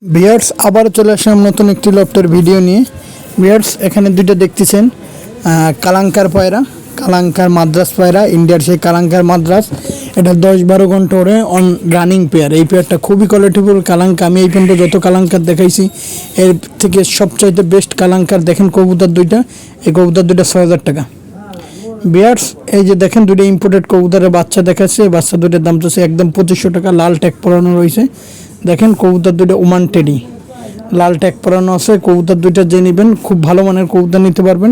Viewers আবার চলে আসলাম নতুন একটি লফটের ভিডিও নিয়ে। ভিউয়ার্স এখানে দুইটা দেখতেছেন কালাঙ্কার পায়রা, কালাঙ্কার মাদ্রাস পায়রা, ইন্ডিয়ার সেই কালাঙ্কার মাদ্রাস। এটা 10-12 ঘন্টা ওরে অন রানিং পেয়ার। এই পেয়ারটা খুবই কোয়ালিটিফুল কালাঙ্কা। আমি এই পর্যন্ত যত কালাঙ্কার দেখাইছি এর থেকে সবচাইতে বেস্ট কালাঙ্কার। দেখেন কবুতর দুইটা, এই কবুতর দুইটা 6000 টাকা। ভিউয়ার্স এই যে দেখেন দুইটা ইম্পোর্টেড কবুতরের বাচ্চা দেখাচ্ছে, বাচ্চা দুইটার দাম চলছে একদম 2500 টাকা। লাল ট্যাগ পরানো রয়েছে। দেখেন কবুতর দুইটা ওমান টেডি, লাল ট্যাগ পরানো আছে। কবুতর দুইটা যে নেবেন খুব ভালো মানের কবুতর নিতে পারবেন।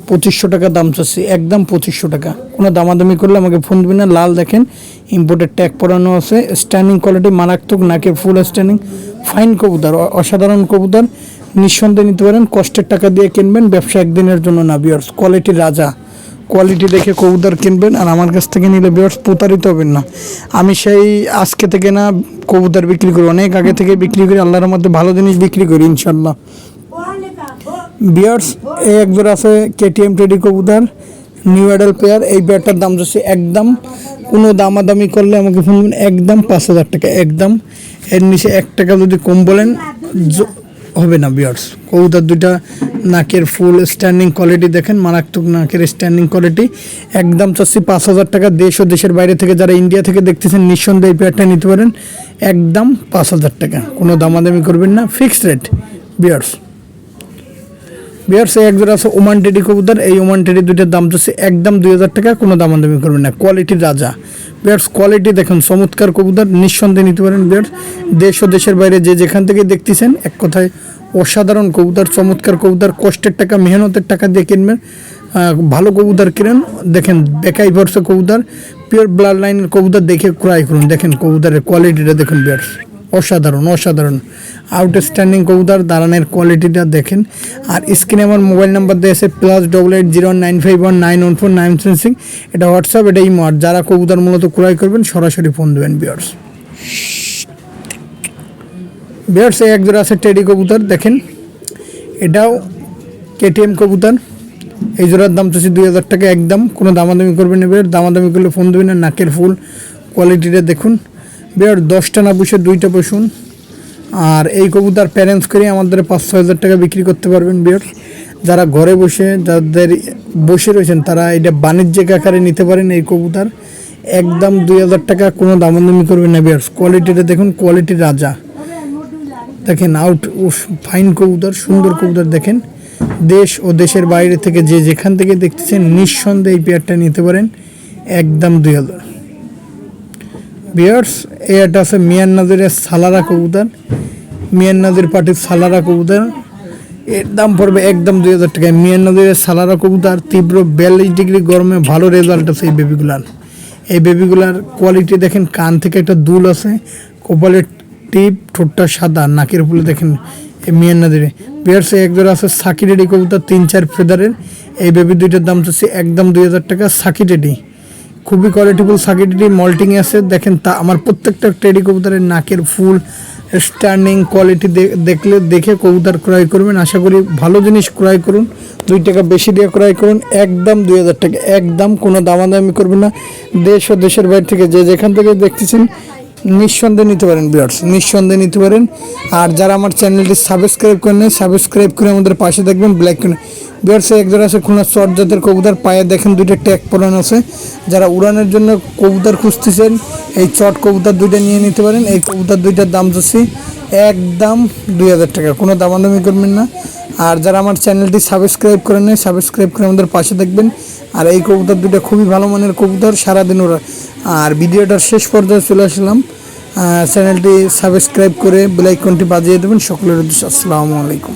2500 টাকা দাম চাচ্ছি, একদম 2500 টাকা। কোনো দামাদামি করলে আমাকে ফোন দিবেন না। লাল দেখেন ইম্পোর্টেড ট্যাগ পরানো আছে, স্ট্যান্ডিং কোয়ালিটি মারাত্মক, নাকে ফুল স্ট্যান্ডিং, ফাইন কবুতর, অসাধারণ কবুতর। নিঃসন্দেহে নিতে পারেন, কষ্টের টাকা দিয়ে কিনবেন, ব্যবসা একদিনের জন্য না। ভিউয়ার্স কোয়ালিটির রাজা, কোয়ালিটি দেখে কবুতর কিনবেন। আর আমার কাছ থেকে নিলে ভিউয়ার্স প্রতারিত হবেন না। আমি সেই আজকে থেকে না কবুতর বিক্রি করি, অনেক আগে থেকে বিক্রি করি। আল্লাহর মধ্যে ভালো জিনিস বিক্রি করি ইনশাল্লাহ। ভিউয়ার্স এই এক জোড়া আছে কেটিএম টেডি কবুতর, নিউ অ্যাডাল পেয়ার। এই পেয়ারটার দাম যাচ্ছে একদম, কোনো দামাদামি করলে আমাকে ফোন করবেন, একদম 5000 টাকা একদম। এর নিচে 1 টাকা যদি কম বলেন হবে না। ভিউয়ার্স কবুতর দুইটা নাকের ফুল স্ট্যান্ডিং কোয়ালিটি দেখেন, মারাত্মক নাকের স্ট্যান্ডিং কোয়ালিটি। একদম চাচ্ছি 5000 টাকা। দেশ ও দেশের বাইরে থেকে যারা ইন্ডিয়া থেকে দেখতেছেন নিঃসন্দেহে এই পেয়ারটা নিতে পারেন, একদম 5000 টাকা। কোনো দামাদামি করবেন না, ফিক্সড রেট। ভিউয়ার্স এই এক জোড়া আছে ওমান টেডি কবুতর। এই ওমান টেডি দুইটার দাম চাচ্ছে একদম 2000 টাকা। কোনো দামাদামি করবেন না, কোয়ালিটির রাজা। ভিউয়ার্স কোয়ালিটি দেখুন, চমৎকার কবুতর, নিঃসন্দেহে নিতে পারেন। ভিউয়ার্স দেশ ও দেশের বাইরে যে যেখান থেকে দেখতেছেন, এক কথায় অসাধারণ কবুতর, চমৎকার কবুতর। কষ্টের টাকা মেহনতের টাকা দিয়ে কিনবেন, ভালো কবুতর কিনেন। দেখেন বেকাই ভরসা কবুতর, পিওর ব্লাড লাইনের কবুতর দেখে ক্রয় করুন। দেখেন কবুতরের কোয়ালিটিটা দেখুন ভিউয়ার্স, অসাধারণ অসাধারণ আউটস্ট্যান্ডিং কবুতর। দাঁড়ানোর কোয়ালিটিটা দেখেন। আর স্ক্রিনে আমার মোবাইল নাম্বার দিয়ে আছে +88 095 914 976। এটা হোয়াটসঅ্যাপ, এটা ইমো। আর যারা কবুতর মূলত ক্রয় করবেন সরাসরি ফোন দেবেন। ভিউয়ার্স এই এক জোড়া আছে টেডি কবুতর। দেখেন এটাও কেটিএম কবুতর। এই জোড়ার দাম চাচ্ছি 2000 টাকা একদম। কোনো দামাদামি করবেন না ভিউয়ার, দামাদামি করলে ফোন দেবেন না। নাকের ফুল কোয়ালিটিটা দেখুন ভিউয়ার, 10টা না বসে 2টা বসুন। আর এই কবুতর প্যারেন্টস করে আমাদের 5-6 হাজার টাকা বিক্রি করতে পারবেন। ভিউয়ার যারা ঘরে বসে, যাদের বসে রয়েছেন, তারা এটা বাণিজ্যিক আকারে নিতে পারেন। এই কবুতর একদম 2000 টাকা। কোনো দামাদামি করবেন না ভিউয়ার। কোয়ালিটিটা দেখুন, কোয়ালিটির রাজা। দেখেন আউট ফাইন কবুতর, সুন্দর কবুতর। দেখেন দেশ ও দেশের বাইরে থেকে যে যেখান থেকে দেখতেছেন নিঃসন্দেহে এই পেয়ারটা নিতে পারেন, একদম 2000। ভিউয়ার্স এটা আছে মিয়ান নাজিরের সালারা কবুতর, মিয়ান নাজির পার্টির সালারা কবুতর। এর দাম পড়বে একদম 2000 টাকা। মিয়ান নাজিরের সালারা কবুতর, তীব্র 42 ডিগ্রি গরমে ভালো রেজাল্ট আছে এই বেবিগুলার। এই বেবিগুলার কোয়ালিটি দেখেন, কান থেকে একটা দুল আছে, কপালের টিপ, ঠোঁটটা সাদা, নাকের ফুলে দেখেন মিয়ান নাজিরে। ভিউয়ার্স এক জোড়া আছে সাকি টেডি কবুতর 3-4 ফেদারের। এই বেবি দুইটার দাম চাচ্ছি একদম 2000 টাকা। সাকি টেডি খুবই কোয়ালিটিফুল সাকি টেডি, মল্টিং আছে। দেখেন তা আমার প্রত্যেকটা টেডি কবুতরের নাকের ফুল স্ট্যান্ডিং কোয়ালিটি দেখে কবুতর ক্রয় করবেন। আশা করি ভালো জিনিস ক্রয় করুন, 2 টাকা বেশি দিয়ে ক্রয় করুন, একদম 2000 টাকা একদম। কোনো দামাদামি করবেন না। দেশ ও দেশের বাইরে থেকে যে যেখান থেকে দেখতেছেন নিঃসন্দেহে নিতে পারেন। ভিউয়ার্স নিঃসন্দেহে নিতে পারেন। আর যারা আমার চ্যানেলটি সাবস্ক্রাইব করেন, সাবস্ক্রাইব করে আমাদের পাশে দেখবেন ব্ল্যাক করে। ভিউয়ার্স একজন আছে খুলনা চট জাতের কবুতর, পায়ে দেখেন 2টা ট্যাগ পরানো আছে। যারা উড়ানের জন্য কবুতর খুঁজতেছেন, এই চট কবুতর 2টা নিয়ে নিতে পারেন। এই কবুতর 2টার দাম যাচ্ছে একদম 2000 টাকা। কোনো দামাদামি করবেন না। আর যারা আমার চ্যানেলটি সাবস্ক্রাইব করেন নাই, সাবস্ক্রাইব করে আমাদের পাশে দেখবেন। আর এই কবুতর 2টা খুবই ভালো মানের কবুতর, সারাদিন ওরা। আর ভিডিওটার শেষ পর্যায়ে চলে আসলাম। চ্যানেলটি সাবস্ক্রাইব করে বেল আইকনটি বাজিয়ে দেবেন। সকলের উদ্দেশ্যে আসসালামু আলাইকুম।